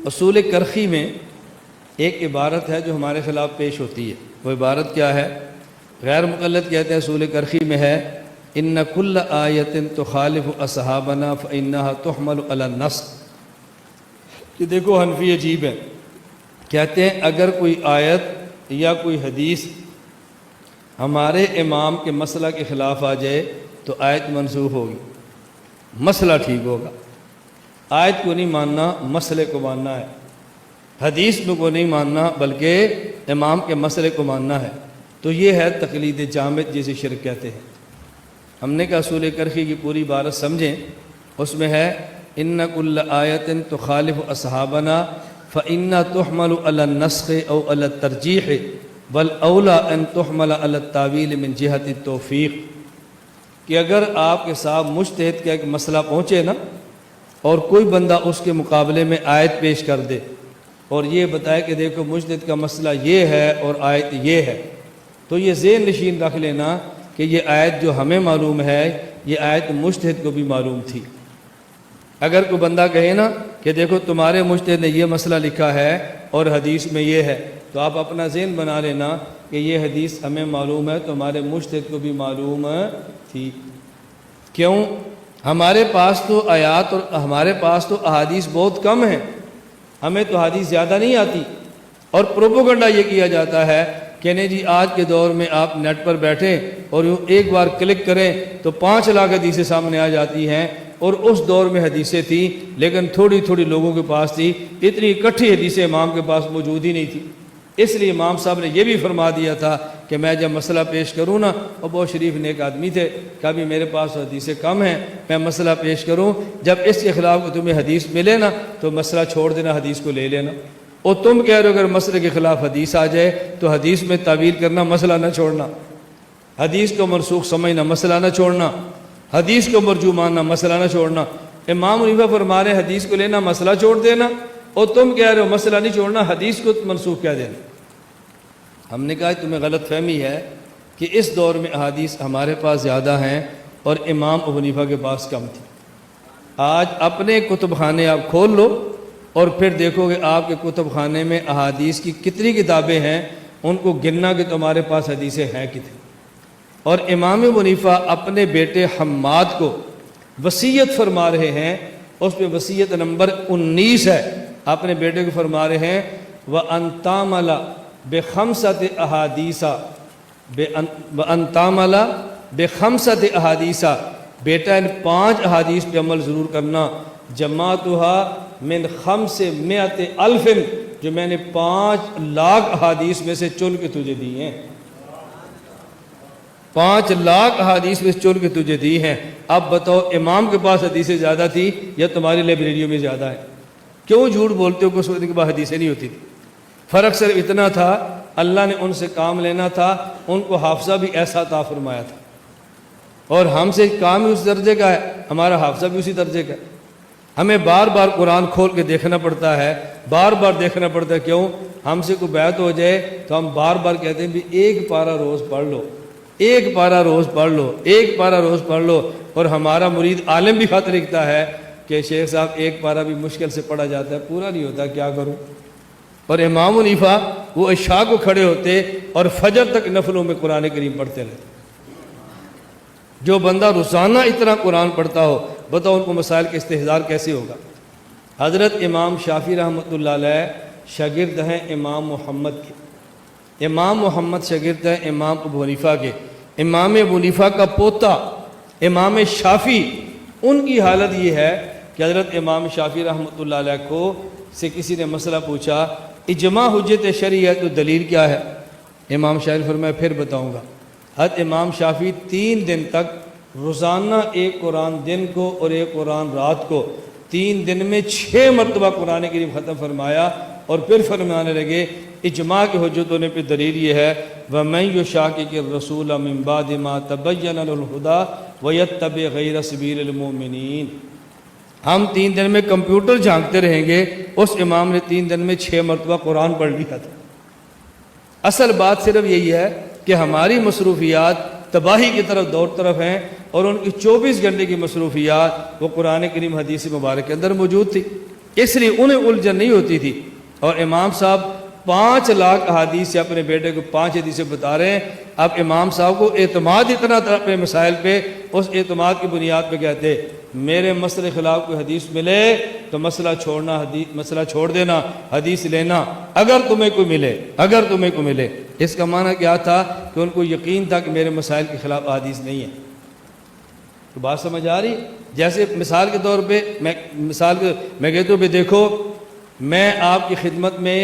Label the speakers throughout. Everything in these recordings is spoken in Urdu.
Speaker 1: اصول کرخی میں ایک عبارت ہے جو ہمارے خلاف پیش ہوتی ہے. وہ عبارت کیا ہے؟ غیر مقلد کہتے ہیں اصول کرخی میں ہے ان کل آیت تخالف اصحابنا فانها تحمل علی النص. کہ دیکھو حنفی عجیب ہے، کہتے ہیں اگر کوئی آیت یا کوئی حدیث ہمارے امام کے مسئلہ کے خلاف آ جائے تو آیت منسوخ ہوگی، مسئلہ ٹھیک ہوگا. آیت کو نہیں ماننا، مسئلے کو ماننا ہے. حدیث کو نہیں ماننا بلکہ امام کے مسئلے کو ماننا ہے. تو یہ ہے تقلید جامد جسے شرک کہتے ہیں. ہم نے کہا اصول کرخی کی پوری عبارت سمجھیں. اس میں ہے ان کل آیت تخالف اصحابنا فإنها تحمل على النسخ او على الترجیح بل اولا ان تحمل على التاویل من جہت التوفیق. کہ اگر آپ کے ساتھ مجتہد کا ایک مسئلہ پہنچے نا اور کوئی بندہ اس کے مقابلے میں آیت پیش کر دے اور یہ بتائے کہ دیکھو مجتہد کا مسئلہ یہ ہے اور آیت یہ ہے، تو یہ ذہن نشین رکھ لینا کہ یہ آیت جو ہمیں معلوم ہے یہ آیت مجتہد کو بھی معلوم تھی. اگر کوئی بندہ کہے نا کہ دیکھو تمہارے مجتہد نے یہ مسئلہ لکھا ہے اور حدیث میں یہ ہے، تو آپ اپنا ذہن بنا لینا کہ یہ حدیث ہمیں معلوم ہے تو ہمارے مجتہد کو بھی معلوم تھی. کیوں؟ ہمارے پاس تو آیات اور ہمارے پاس تو احادیث بہت کم ہیں، ہمیں تو حدیث زیادہ نہیں آتی. اور پروپیگنڈا یہ کیا جاتا ہے کہ نہیں جی آج کے دور میں آپ نیٹ پر بیٹھیں اور یوں ایک بار کلک کریں تو 5 لاکھ حدیثیں سامنے آ جاتی ہیں. اور اس دور میں حدیثیں تھیں لیکن تھوڑی تھوڑی لوگوں کے پاس تھی، اتنی اکٹھی حدیثیں امام کے پاس موجود ہی نہیں تھی. اس لیے امام صاحب نے یہ بھی فرما دیا تھا کہ میں جب مسئلہ پیش کروں نا، اور بہت شریف نیک آدمی تھے، کبھی میرے پاس حدیثیں کم ہیں، میں مسئلہ پیش کروں، جب اس کے خلاف کو تمہیں حدیث ملے نا تو مسئلہ چھوڑ دینا، حدیث کو لے لینا. اور تم کہہ رہے ہو اگر مسئلے کے خلاف حدیث آ جائے تو حدیث میں تعویل کرنا، مسئلہ نہ چھوڑنا، حدیث کو منسوخ سمجھنا، مسئلہ نہ چھوڑنا، حدیث کو مرجو ماننا، مسئلہ نہ چھوڑنا. امام حنیفہ فرما رہے حدیث کو لینا، مسئلہ چھوڑ دینا، اور تم کہہ رہے ہو مسئلہ نہیں چھوڑنا، حدیث کو منسوخ کہہ دینا. ہم نے کہا تمہیں غلط فہمی ہے کہ اس دور میں احادیث ہمارے پاس زیادہ ہیں اور امام ابو حنیفہ کے پاس کم تھی. آج اپنے کتب خانے آپ کھول لو اور پھر دیکھو گے آپ کے کتب خانے میں احادیث کی کتنی کتابیں ہیں، ان کو گننا کہ تمہارے پاس حدیثیں ہیں کتنی. اور امام ابو حنیفہ اپنے بیٹے حماد کو وصیت فرما رہے ہیں، اس پہ وصیت نمبر 19 ہے. اپنے بیٹے کو فرما رہے ہیں وَأَن تَعْمَلَ بِخَمْسَةِ أَحَادِيثَ وَأَن تَعْمَلَ بِخَمْسَةِ أَحَادِيثَ. بیٹا ان 5 احادیث پہ عمل ضرور کرنا. جماعتها من 500,000 جو میں نے 5 لاکھ احادیث میں سے چن کے تجھے دی ہیں، 5 لاکھ احادیث میں چن کے تجھے دی ہیں. اب بتاؤ امام کے پاس حدیثیں زیادہ تھی یا تمہاری لائبریریوں میں زیادہ ہے؟ کیوں جھوٹ بولتے ہو کہ اس وقت کے بعد حدیثیں نہیں ہوتی تھی؟ فرق صرف اتنا تھا اللہ نے ان سے کام لینا تھا، ان کو حافظہ بھی ایسا عطا فرمایا تھا. اور ہم سے کام بھی اس درجے کا ہے، ہمارا حافظہ بھی اسی درجے کا ہے. ہمیں بار بار قرآن کھول کے دیکھنا پڑتا ہے، بار بار دیکھنا پڑتا ہے. کیوں؟ ہم سے کوئی بیعت ہو جائے تو ہم بار بار کہتے ہیں بھی 1 پارہ روز پڑھ لو، 1 پارہ روز پڑھ لو، 1 پارہ روز پڑھ لو. اور ہمارا مرید عالم بھی خط لکھتا ہے کہ شیخ صاحب 1 پارہ بھی مشکل سے پڑھا جاتا ہے، پورا نہیں ہوتا، کیا کروں. اور امام حنیفہ وہ عشاء کو کھڑے ہوتے اور فجر تک نفلوں میں قرآن کریم پڑھتے رہتے. جو بندہ روزانہ اتنا قرآن پڑھتا ہو، بتاؤ ان کو مسائل کا استحضار کیسے ہوگا. حضرت امام شافعی رحمۃ اللہ علیہ شاگرد ہیں امام محمد کے. امام محمد شاگرد ہیں امام ابو حنیفہ کے. امام ابو حنیفہ کا پوتا امام شافعی، ان کی حالت یہ ہے کہ حضرت امام شافعی رحمۃ اللہ علیہ کو سے کسی نے مسئلہ پوچھا اجماع حجت شرعی ہے تو دلیل کیا ہے؟ امام شافعی فرمایا پھر بتاؤں گا. حضرت امام شافعی 3 دن تک روزانہ 1 قرآن دن کو اور 1 قرآن رات کو 3 دن میں 6 مرتبہ قرآن کریم ختم فرمایا. اور پھر فرمانے لگے اجماع کی حجت ہونے پہ دلیل یہ ہے وَمَن يُشَاقِقِ الرَّسُولَ مِن بَعْدِ مَا تَبَيَّنَ لَهُ الْهُدَىٰ وَيَتَّبِعْ غَيْرَ سَبِيلِ الْمُؤْمِنِينَ. ہم 3 دن میں کمپیوٹر جھانکتے رہیں گے، اس امام نے 3 دن میں 6 مرتبہ قرآن پڑھ لیا تھا. اصل بات صرف یہی ہے کہ ہماری مصروفیات تباہی کی طرف ہیں اور ان کی 24 گھنٹے کی مصروفیات وہ قرآن کریم حدیث مبارک کے اندر موجود تھی. اس لیے انہیں الجھن نہیں ہوتی تھی. اور امام صاحب 5 لاکھ احادیث سے اپنے بیٹے کو 5 حدیثیں بتا رہے ہیں. اب امام صاحب کو اعتماد اتنا تھا اپنے مسائل پہ، اس اعتماد کی بنیاد پہ کہتے میرے مسئلے خلاف کوئی حدیث ملے تو مسئلہ چھوڑ دینا، حدیث لینا اگر تمہیں کوئی ملے. اس کا معنی کیا تھا کہ ان کو یقین تھا کہ میرے مسائل کے خلاف حدیث نہیں ہے. تو بات سمجھ آ رہی؟ جیسے مثال کے طور پہ میں کہتا ہوں دیکھو میں آپ کی خدمت میں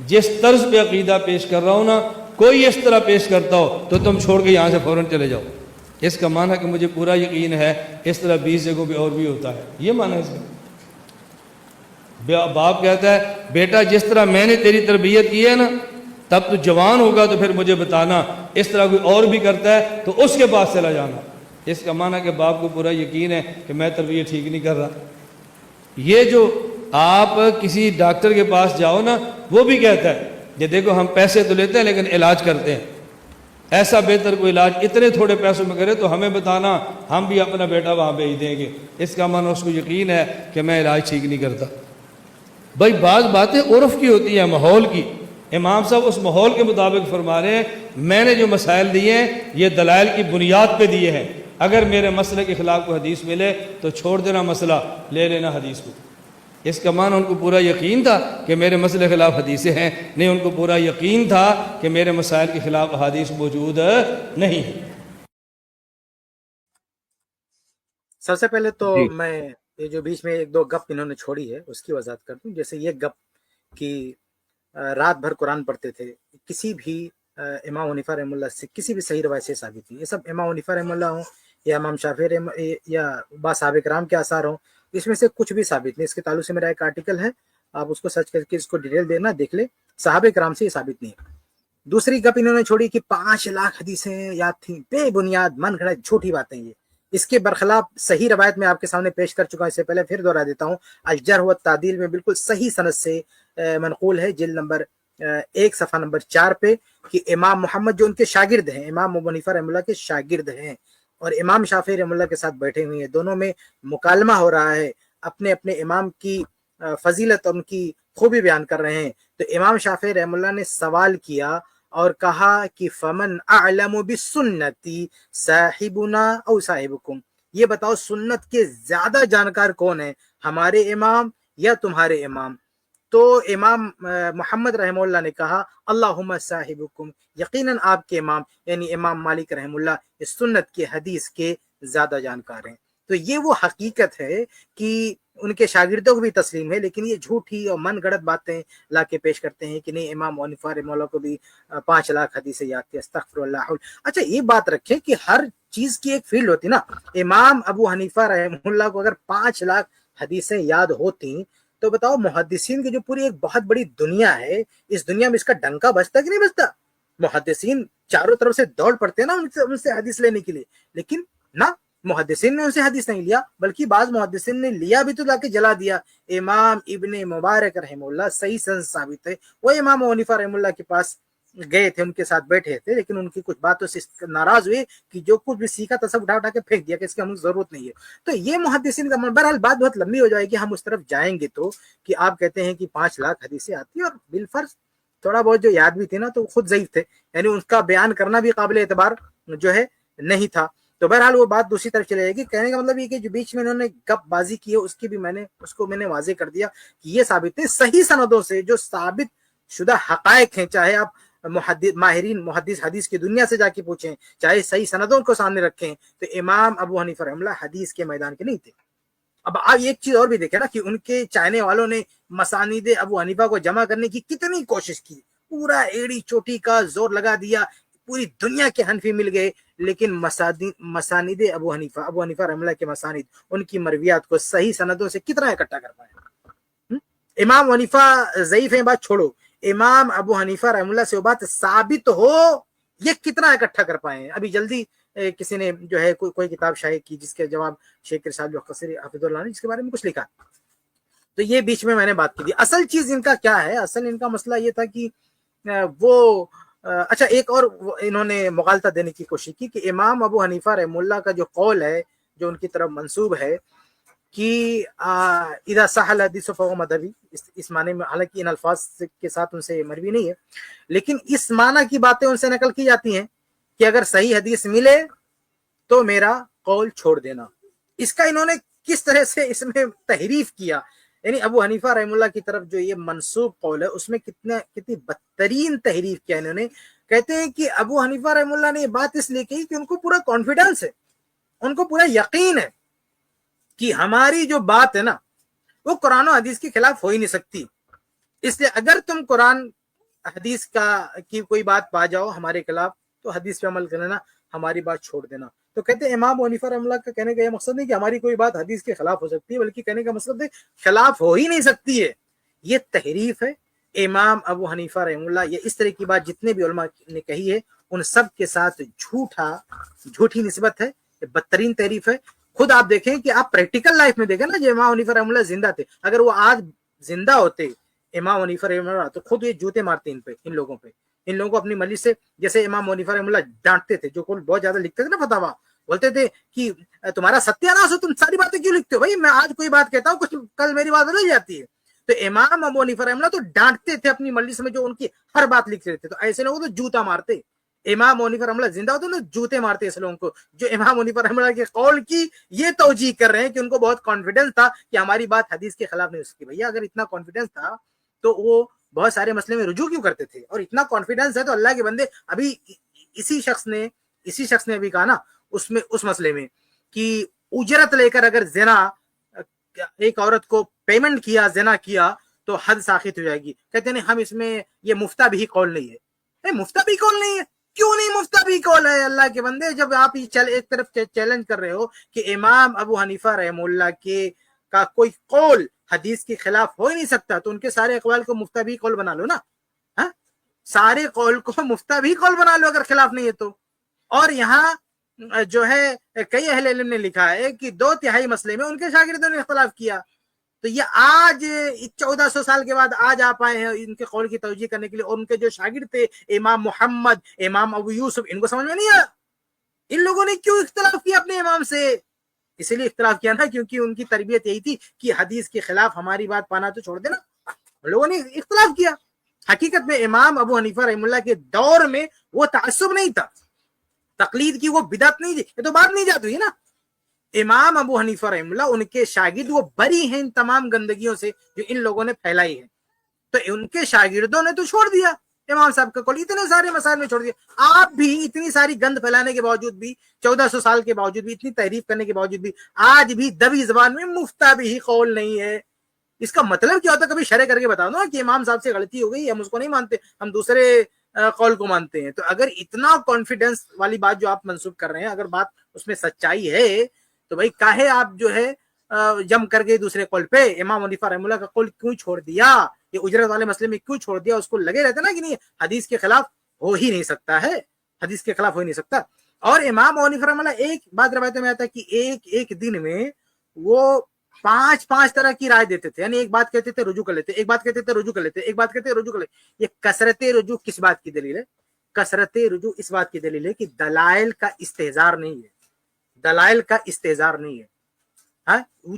Speaker 1: جس طرز پہ عقیدہ پیش کر رہا ہوں نا، کوئی اس طرح پیش کرتا ہو تو تم چھوڑ کے یہاں سے فوراً چلے جاؤ. اس کا معنی کہ مجھے پورا یقین ہے اس طرح 20 جگہوں پہ اور بھی ہوتا ہے. یہ معنی ہے اس کا. باپ کہتا ہے بیٹا جس طرح میں نے تیری تربیت کی ہے نا، تب تو جوان ہوگا تو پھر مجھے بتانا، اس طرح کوئی اور بھی کرتا ہے تو اس کے پاس چلا جانا. اس کا معنی کہ باپ کو پورا یقین ہے کہ میں تربیت ٹھیک نہیں کر رہا. یہ جو آپ کسی ڈاکٹر کے پاس جاؤ نا، وہ بھی کہتا ہے کہ دیکھو ہم پیسے تو لیتے ہیں لیکن علاج کرتے ہیں، ایسا بہتر کوئی علاج اتنے تھوڑے پیسوں میں کرے تو ہمیں بتانا، ہم بھی اپنا بیٹا وہاں بھیج دیں گے. اس کا معنی اس کو یقین ہے کہ میں علاج ٹھیک نہیں کرتا. بھائی بعض باتیں عرف کی ہوتی ہیں، ماحول کی. امام صاحب اس ماحول کے مطابق فرما رہے ہیں میں نے جو مسائل دیے ہیں یہ دلائل کی بنیاد پہ دیے ہیں. اگر میرے مسئلے کے خلاف کوئی حدیث ملے تو چھوڑ دینا مسئلہ، لے لینا حدیث کو. اس کا معنی ان کو پورا یقین تھا کہ میرے مسئلے کے خلاف حدیثیں ہیں؟ نہیں، ان کو پورا یقین تھا کہ میرے مسائل کے خلاف حدیث موجود نہیں ہے.
Speaker 2: سب سے پہلے تو
Speaker 1: جی
Speaker 2: میں یہ جو بیچ میں 1-2 گپ انہوں نے چھوڑی ہے اس کی وضاحت کر دوں. جیسے یہ گپ کہ رات بھر قرآن پڑھتے تھے، کسی بھی امام حنیفہ رحمہ اللہ سے کسی بھی صحیح روایت سے ثابت نہیں. یہ سب امام حنیفہ رحمہ اللہ ہوں یا امام شافعی یا صحابہ کرام کے آثار ہوں، اس میں سے کچھ بھی ثابت نہیں. اس کے تعلق سے میرا ایک آرٹیکل ہے، آپ اس کو سرچ کر کے اس کو ڈیٹیل دینا، دیکھ لیں. صحابہ کرام سے یہ ثابت نہیں ہے. دوسری گپ انہوں نے چھوڑی کہ 5 لاکھ حدیثیں یاد تھیں، بے بنیاد من گھڑت جھوٹی باتیں. یہ اس کے برخلاف صحیح روایت میں آپ کے سامنے پیش کر چکا ہوں، اس سے پہلے پھر دوہرا دیتا ہوں. الجرح والتعدیل میں بالکل صحیح سند سے منقول ہے، جلد نمبر 1 صفحہ نمبر 4 پہ، کہ امام محمد جو ان کے شاگرد ہیں، امام ابو حنیفہ رحمہ اللہ کے شاگرد ہیں اور امام شافعی رحمہ اللہ کے ساتھ بیٹھے ہوئے ہیں، دونوں میں مکالمہ ہو رہا ہے، اپنے اپنے امام کی فضیلت اور ان کی خوبی بیان کر رہے ہیں. تو امام شافعی رحمہ اللہ نے سوال کیا اور کہا کہ فمن اعلم بسنتی صاحبنا او صاحبکم، یہ بتاؤ سنت کے زیادہ جانکار کون ہے، ہمارے امام یا تمہارے امام؟ تو امام محمد رحمہ اللہ نے کہا اللہم صاحبکم، یقیناً آپ کے امام یعنی امام مالک رحمہ اللہ اس سنت کے حدیث کے زیادہ جانکار ہیں. تو یہ وہ حقیقت ہے کہ ان کے شاگردوں کو بھی تسلیم ہے، لیکن یہ جھوٹی اور من گڑت باتیں لا کے پیش کرتے ہیں کہ نہیں امام حنیفہ رحمہ اللہ کو بھی 5 لاکھ حدیثیں یاد تھی. استغفر اللہ. اچھا یہ بات رکھیں کہ ہر چیز کی ایک فیلڈ ہوتی نا. امام ابو حنیفہ رحمہ اللہ کو اگر 5 لاکھ حدیثیں یاد ہوتی تو بتاؤ محدثین کی جو پوری ایک بہت بڑی دنیا ہے، اس دنیا میں اس کا ڈنکا بجتا کہ نہیں بجتا؟ محدثین چاروں طرف سے دوڑ پڑتے ہیں نا ان سے حدیث لینے کے لیے، لیکن نہ محدثین نے ان سے حدیث نہیں لیا، بلکہ بعض محدثین نے لیا بھی تو لا کے جلا دیا. امام ابن مبارک رحمہ اللہ صحیح سند ثابت ہے، وہ امام حنیفہ رحمہ اللہ کے پاس گئے تھے، ان کے ساتھ بیٹھے تھے، لیکن ان کی کچھ باتوں سے ناراض ہوئے کہ جو کچھ بھی سیکھا تھا سب اٹھا کے پھینک دیا کہ اس کی ہمیں ضرورت نہیں ہے. تو یہ محدثین کا بہرحال بات بہت لمبی ہو جائے گی، ہم اس طرف جائیں گے تو کہ آپ کہتے ہیں کہ 5 لاکھ حدیثیں آتی ہیں اور بالفرض تھوڑا بہت جو یاد بھی تھی نا تو خود ضعیف تھے، یعنی ان کا بیان کرنا بھی قابل اعتبار جو ہے نہیں تھا. تو بہرحال وہ بات دوسری طرف چلے جائے گی. کہنے کا مطلب یہ کہ جو بیچ میں انہوں نے گپ بازی کی ہے اس کو میں نے واضح کر دیا کہ یہ ثابت ہے صحیح سندوں سے، جو ثابت شدہ حقائق ہیں، چاہے آپ ماہرین محدث حدیث کی دنیا سے جا کے پوچھیں، چاہے صحیح سندوں کو سامنے رکھیں، تو امام ابو حنیفہ رحمہ اللہ حدیث کے میدان کے نہیں تھے. اب آپ ایک چیز اور بھی دیکھیں نا کہ ان کے چاہنے والوں نے مسانید ابو حنیفہ کو جمع کرنے کی کتنی کوشش کی، پورا ایڑی چوٹی کا زور لگا دیا، پوری دنیا کے حنفی مل گئے، لیکن مسانید ابو حنیفہ رحمہ اللہ کے مسانید، ان کی مرویات کو صحیح سندوں سے کتنا اکٹھا کر پائے؟ امام حنیفہ ضعیف ہیں بات چھوڑو، امام ابو حنیفہ رحمہ اللہ سے وہ بات ثابت ہو یہ کتنا اکٹھا کر پائے ہیں؟ ابھی جلدی کسی نے جو ہے کوئی کتاب شائع کی جس کے جواب شیخ ارشاد القصری حفظ اللہ نے جس کے بارے میں کچھ لکھا، تو یہ بیچ میں نے بات کی تھی. اصل چیز ان کا کیا ہے؟ اصل ان کا مسئلہ یہ تھا کہ وہ اچھا ایک اور انہوں نے مغالطہ دینے کی کوشش کی کہ امام ابو حنیفہ رحمہ اللہ کا جو قول ہے جو ان کی طرف منسوب ہے کہ اذا صح الحدیث فهو مذہبی، اس معنی میں، حالانکہ ان الفاظ کے ساتھ ان سے مروی نہیں ہے، لیکن اس معنی کی باتیں ان سے نقل کی جاتی ہیں کہ اگر صحیح حدیث ملے تو میرا قول چھوڑ دینا۔ اس کا انہوں نے کس طرح سے اس میں تحریف کیا، یعنی ابو حنیفہ رحم اللہ کی طرف جو یہ منسوب قول ہے اس میں کتنی بدترین تحریف کیا انہوں نے۔ کہتے ہیں کہ ابو حنیفہ رحم اللہ نے یہ بات اس لیے کہی کہ ان کو پورا کانفیڈنس ہے، ان کو پورا یقین ہے کہ ہماری جو بات ہے نا وہ قرآن و حدیث کے خلاف ہو ہی نہیں سکتی، اس لیے اگر تم قرآن حدیث کی کوئی بات پا جاؤ ہمارے خلاف تو حدیث پہ عمل کر لینا، ہماری بات چھوڑ دینا۔ تو کہتے ہیں امام حنیفہ رحمہ اللہ کا کہنے کا یہ مقصد نہیں کہ ہماری کوئی بات حدیث کے خلاف ہو سکتی ہے، بلکہ کہنے کا مقصد ہے خلاف ہو ہی نہیں سکتی ہے۔ یہ تحریف ہے امام ابو حنیفہ رحمہ اللہ۔ یہ اس طرح کی بات جتنے بھی علماء نے کہی ہے ان سب کے ساتھ جھوٹی نسبت ہے، بدترین تحریف ہے۔ خود آپ دیکھیں کہ آپ پریکٹیکل لائف میں دیکھیں نا، جو امام حنیفہ رحمہ اللہ زندہ تھے، اگر وہ آج زندہ ہوتے امام حنیفہ رحمہ اللہ تو خود یہ جوتے مارتے ان لوگوں پہ، ان لوگوں کو اپنی مجلس سے، جیسے امام حنیفہ رحمہ اللہ ڈانٹتے تھے، جو بہت زیادہ لکھتے تھے نا فتاوا، بولتے تھے کہ تمہارا ستیہ ناش ہو، تم ساری باتیں کیوں لکھتے ہو؟ بھائی میں آج کوئی بات کہتا ہوں، کچھ کل میری بات بدل جاتی ہے۔ تو امام ابو حنیفہ رحمہ اللہ تو ڈانٹتے تھے اپنی مجلس میں جو ان کی ہر بات لکھ رہے تھے، تو ایسے لوگوں کو جوتا مارتے۔ امام حنیفہ رحمہ اللہ زندہ ہوتے نا جوتے مارتے ایسے لوگوں کو جو امام حنیفہ رحمہ اللہ کے قول کی یہ توجیہ کر رہے ہیں کہ ان کو بہت کانفیڈنس تھا کہ ہماری بات حدیث کے خلاف نہیں ہو سکتی۔ بھیا اگر اتنا کانفیڈنس تھا تو وہ بہت سارے مسئلے میں رجوع کیوں کرتے تھے؟ اور اتنا کانفیڈنس ہے تو اللہ کے بندے، ابھی اسی شخص نے ابھی کہا نا اس مسئلے میں کہ اجرت لے کر اگر زنا، ایک عورت کو پیمنٹ کیا، زنا کیا تو حد ساخط ہو جائے گی۔ کہتے ہیں ہم اس میں یہ مفتہ بھی قول نہیں ہے۔ مفتہ بھی قول نہیں ہے؟ کیوں نہیں مفتہ بھی قول ہے اللہ کے بندے؟ جب آپ ایک طرف چیلنج کر رہے ہو کہ امام ابو حنیفہ رحمہ اللہ کا کوئی قول حدیث کے خلاف ہو ہی نہیں سکتا، تو ان کے سارے اقوال کو مفتہ بھی قول بنا لو نا، سارے قول کو مفتہ بھی قول بنا لو اگر خلاف نہیں ہے تو۔ اور یہاں جو ہے کئی اہل علم نے لکھا ہے کہ 2/3 مسئلے میں ان کے شاگردوں نے اختلاف کیا، تو یہ آج 1400 سال کے بعد آج آپ آئے ہیں ان کے قول کی توجیہ کرنے کے لیے، اور ان کے جو شاگرد تھے امام محمد، امام ابو یوسف، ان کو سمجھ میں نہیں آیا ان لوگوں نے کیوں اختلاف کیا اپنے امام سے؟ اسی لیے اختلاف کیا نا کیونکہ ان کی تربیت یہی تھی کہ حدیث کے خلاف ہماری بات پانا تو چھوڑ دینا، لوگوں نے اختلاف کیا۔ حقیقت میں امام ابو حنیفہ رحمہ اللہ کے دور میں وہ تعصب نہیں تھا، تقلید کی وہ بدعت نہیں تھی، یہ تو بات نہیں جاتی ہے نا۔ امام ابو حنیفہ رحمہ اللہ ان کے شاگرد وہ بری ہیں ان تمام گندگیوں سے جو ان لوگوں نے پھیلائی ہے، تو ان کے شاگردوں نے تو چھوڑ دیا امام صاحب کا قول، اتنے سارے مسائل میں چھوڑ دیا۔ آپ بھی اتنی ساری گند پھیلانے کے باوجود بھی، 1400 سال کے باوجود بھی، اتنی تحریف کرنے کے باوجود بھی آج بھی دبی زبان میں مفتہ بھی قول نہیں ہے۔ اس کا مطلب کیا ہوتا ہے؟ کبھی شرح کر کے بتا دو کہ امام صاحب سے غلطی ہو گئی، ہم اس کو نہیں مانتے، ہم دوسرے قول کو مانتے ہیں۔ تو اگر اتنا کانفیڈنس والی بات جو آپ منسوب کر رہے ہیں، اگر بات اس میں سچائی ہے تو بھائی کاہے آپ جو ہے جم کر کے دوسرے قول پہ امام حنیفہ رحمہ اللہ کا قول کیوں چھوڑ دیا؟ یہ اجرت والے مسئلے میں کیوں چھوڑ دیا؟ اس کو لگے رہتے نا کہ نہیں حدیث کے خلاف ہو ہی نہیں سکتا ہے، حدیث کے خلاف ہو ہی نہیں سکتا۔ اور امام حنیفہ رحمہ اللہ ایک بات روایتوں میں آتا ہے کہ ایک دن میں وہ 5 طرح کی رائے دیتے تھے، یعنی ایک بات کہتے تھے رجوع کر لیتے، ایک بات کہتے تھے رجوع کر لیتے، ایک بات کہتے رجوع کر لیتے۔ یہ کثرت رجوع کس بات کی دلیل ہے؟ کثرت رجوع اس بات کی دلیل ہے کہ دلائل کا استحضار نہیں ہے، دلائل کا استحضار نہیں ہے،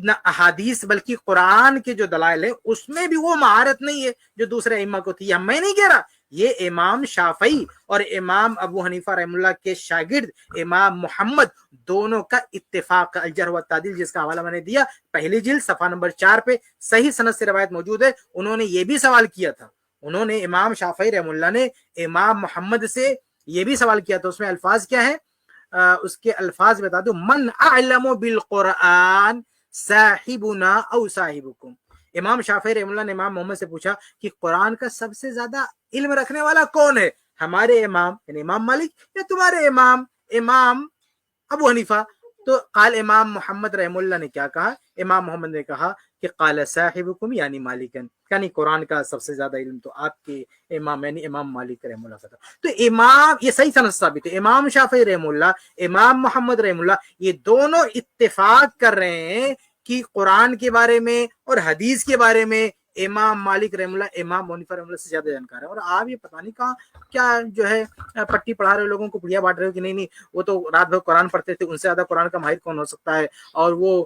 Speaker 2: نہ احادیث بلکہ قرآن کے جو دلائل ہے اس میں بھی وہ مہارت نہیں ہے جو دوسرے ائمہ کو تھی۔ میں نہیں کہہ رہا، یہ امام شافعی اور امام ابو حنیفہ رحمہ اللہ کے شاگرد امام محمد دونوں کا اتفاق، الجرح والتعدیل جس کا حوالہ میں نے دیا پہلی جلد صفحہ نمبر 4 پہ صحیح سند سے روایت موجود ہے۔ انہوں نے یہ بھی سوال کیا تھا، انہوں نے امام شافعی رحمہ اللہ نے امام محمد سے یہ بھی سوال کیا تھا، اس میں الفاظ کیا ہیں؟ اس کے الفاظ بتا دو، من اعلم بالقرآن صاحبنا او صاحبکم۔ امام شافعی رحمہ اللہ نے امام محمد سے پوچھا کہ قرآن کا سب سے زیادہ علم رکھنے والا کون ہے، ہمارے امام یعنی امام مالک یا تمہارے امام ابو حنیفہ؟ تو قال امام محمد رحمہ اللہ نے کیا کہا؟ امام محمد نے کہا کہ قال صاحبکم یعنی مالکن، یعنی قرآن کا سب سے زیادہ علم تو آپ کے امام یعنی امام مالک رحمہ اللہ کا تھا۔ تو امام، یہ صحیح سند ثابت ہے، امام شافعی رحمہ اللہ، امام محمد رحمہ اللہ، یہ دونوں اتفاق کر رہے ہیں کہ قرآن کے بارے میں اور حدیث کے بارے میں امام مالک رحمہ اللہ امام حنیفہ رحمہ اللہ سے زیادہ جانکار ہے۔ اور آپ یہ پتہ نہیں کہاں کیا جو ہے پٹی پڑھا رہے ہو، لوگوں کو پڑیا بانٹ رہے ہو کہ نہیں وہ تو رات بھر قرآن پڑھتے تھے، ان سے زیادہ قرآن کا ماہر کون ہو سکتا ہے، اور وہ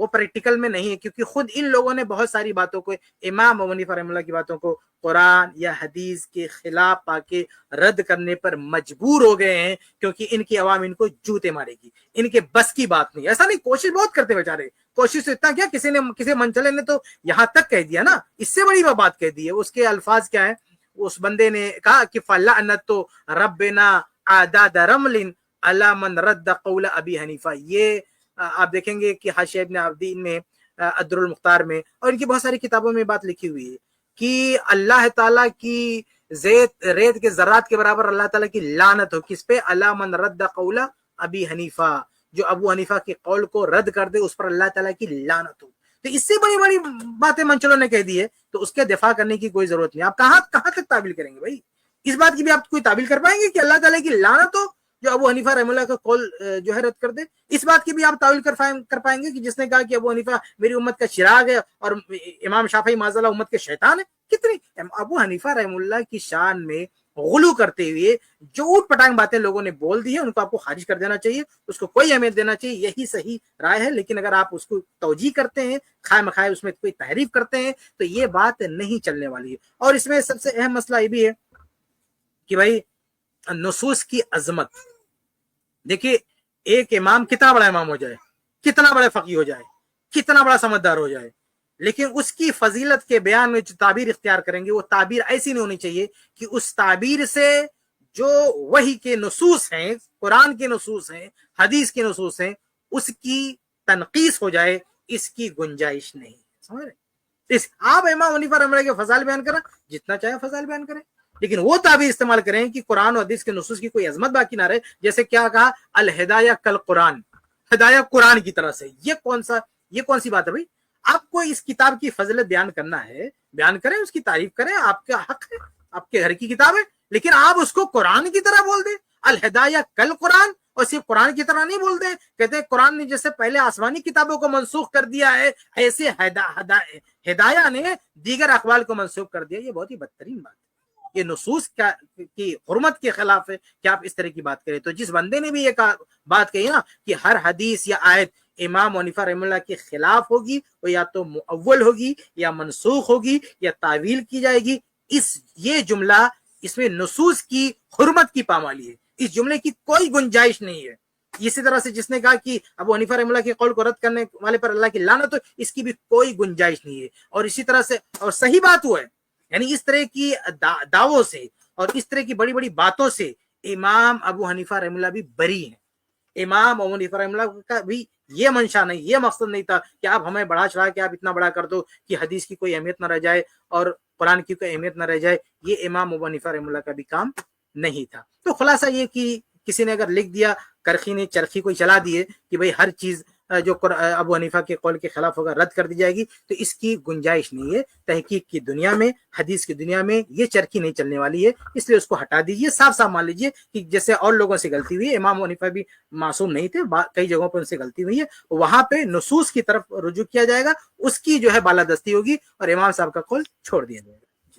Speaker 2: وہ پریکٹیکل میں نہیں ہے، کیونکہ خود ان لوگوں نے بہت ساری باتوں کو، امام ابو حنیفہ رحمہ اللہ کی باتوں کو قرآن یا حدیث کے خلاف پا کے رد کرنے پر مجبور ہو گئے ہیں، کیونکہ ان کی عوام ان کو جوتے مارے گی، ان کے بس کی بات نہیں۔ ایسا نہیں، کوشش بہت کرتے بیچارے، کوشش تو اتنا کیا، کسی منچلے نے تو یہاں تک کہہ دیا نا، اس سے بڑی بات کہہ دی ہے۔ اس کے الفاظ کیا ہیں؟ اس بندے نے کہا کہ فَلَعْنَتُ رَبِّنَا عَدَدَ رَمْلٍ عَلَى مَنْ رَدَّ قَوْلَ أَبِي حنیفہ۔ یہ آپ دیکھیں گے کہ حاشیہ ابن عابدین میں، عدر المختار میں، اور ان کی بہت ساری کتابوں میں بات لکھی ہوئی ہے کہ اللہ تعالیٰ کی ریت کے ذرات کے برابر اللہ تعالیٰ کی لعنت ہو، کس پہ؟ عَلَى مَنْ رَدَّ قَوْلَ أَبِي حنیفہ، جو ابو حنیفہ کے قول کو رد کر دے، اس پر اللہ تعالیٰ کی لعنت ہو۔ تو اس سے بڑی بڑی باتیں منچلوں نے کہہ دی ہے، تو اس کے دفاع کرنے کی کوئی ضرورت نہیں۔ آپ کہاں تک تعبیر کریں گے بھائی؟ اس بات کی بھی آپ کوئی تعبیر کر پائیں گے کہ اللہ تعالیٰ کی لعنت ہو جو ابو حنیفہ رحمہ اللہ کا قول جو ہے رد کر دے؟ اس بات کی بھی آپ تعبیر کر پائیں گے کہ جس نے کہا کہ ابو حنیفہ میری امت کا چراغ ہے اور امام شافعی معاذ اللہ امت کے شیطان ہے؟ کتنی ابو حنیفہ رحمہ اللہ کی شان میں غلو کرتے ہوئے جو اوٹ پٹانگ باتیں لوگوں نے بول دی ہیں، ان کو آپ کو خارج کر دینا چاہیے، اس کو کوئی اہمیت دینا چاہیے، یہی صحیح رائے ہے۔ لیکن اگر آپ اس کو توجیہ کرتے ہیں، خائے مخائے اس میں کوئی تحریف کرتے ہیں، تو یہ بات نہیں چلنے والی ہے۔ اور اس میں سب سے اہم مسئلہ یہ بھی ہے کہ بھائی نصوص کی عظمت دیکھیے، ایک امام کتنا بڑا امام ہو جائے، کتنا بڑا فقیہ ہو جائے، کتنا بڑا سمجھدار ہو جائے، لیکن اس کی فضیلت کے بیان میں جو تعبیر اختیار کریں گے، وہ تعبیر ایسی نہیں ہونی چاہیے کہ اس تعبیر سے جو وحی کے نصوص ہیں، قرآن کے نصوص ہیں، حدیث کے نصوص ہیں، اس کی تنقیص ہو جائے۔ اس کی گنجائش نہیں، سمجھ رہے؟ آپ امام حنیفہ رحمہ اللہ کے فضائل بیان کریں، جتنا چاہے فضائل بیان کریں، لیکن وہ تعبیر استعمال کریں کہ قرآن و حدیث کے نصوص کی کوئی عظمت باقی نہ رہے۔ جیسے کیا کہا، الہدایہ کل قرآن، ہدایہ قرآن کی طرح سے۔ یہ کون سی بات ہے بھائی؟ آپ کو اس کتاب کی فضیلت بیان کرنا ہے، بیان کریں، اس کی تعریف کریں، آپ کا حق ہے، آپ کے گھر کی کتاب ہے، لیکن آپ اس کو قرآن کی طرح بول دیں، الہدایہ کل قرآن، اور صرف قرآن کی طرح نہیں بول دیں۔ کہتے ہیں قرآن نے جیسے پہلے آسمانی کتابوں کو منسوخ کر دیا ہے، ایسے ہدایہ نے دیگر اقوال کو منسوخ کر دیا۔ یہ بہت ہی بدترین بات ہے، یہ نصوص کی حرمت کے خلاف ہے کہ آپ اس طرح کی بات کریں۔ تو جس بندے نے بھی یہ بات کہی نا کہ ہر حدیث یا آیت امام حنیفہ رحمہ اللہ کے خلاف ہوگی، وہ یا تو مؤول ہوگی یا منسوخ ہوگی یا تعویل کی جائے گی، یہ جملہ، اس میں نصوص کی حرمت کی پامالی ہے، اس جملے کی کوئی گنجائش نہیں ہے۔ اسی طرح سے جس نے کہا کہ ابو حنیفہ رحمہ اللہ کے قول کو رد کرنے والے پر اللہ کی لعنت ہو، اس کی بھی کوئی گنجائش نہیں ہے۔ اور اسی طرح سے، اور صحیح بات ہوا ہے، یعنی اس طرح کی دعووں سے اور اس طرح کی بڑی بڑی باتوں سے امام ابو حنیفہ رحمہ اللہ بھی بری ہیں۔ امام ابو حنیفہ رحمہ اللہ کا بھی یہ منشا نہیں، یہ مقصد نہیں تھا کہ آپ ہمیں بڑا چڑھا کے آپ اتنا بڑا کر دو کہ حدیث کی کوئی اہمیت نہ رہ جائے اور قرآن کی کوئی اہمیت نہ رہ جائے۔ یہ امام ابو حنیفہ رحمہ اللہ کا بھی کام نہیں تھا۔ تو خلاصہ یہ کہ کسی نے اگر لکھ دیا، کرخی نے چرخی کوئی چلا دیے کہ بھئی ہر چیز جو ابو حنیفہ کے قول کے خلاف ہوگا رد کر دی جائے گی، تو اس کی گنجائش نہیں ہے۔ تحقیق کی دنیا میں، حدیث کی دنیا میں یہ چرخی نہیں چلنے والی ہے، اس لیے اس کو ہٹا دیجئے۔ صاف صاف مان لیجئے کہ جیسے اور لوگوں سے غلطی ہوئی ہے، امام حنیفہ بھی معصوم نہیں تھے، کئی جگہوں پر ان سے غلطی ہوئی ہے، وہاں پہ نصوص کی طرف رجوع کیا جائے گا، اس کی جو ہے بالادستی ہوگی اور امام صاحب کا قول چھوڑ دیا جائے گا۔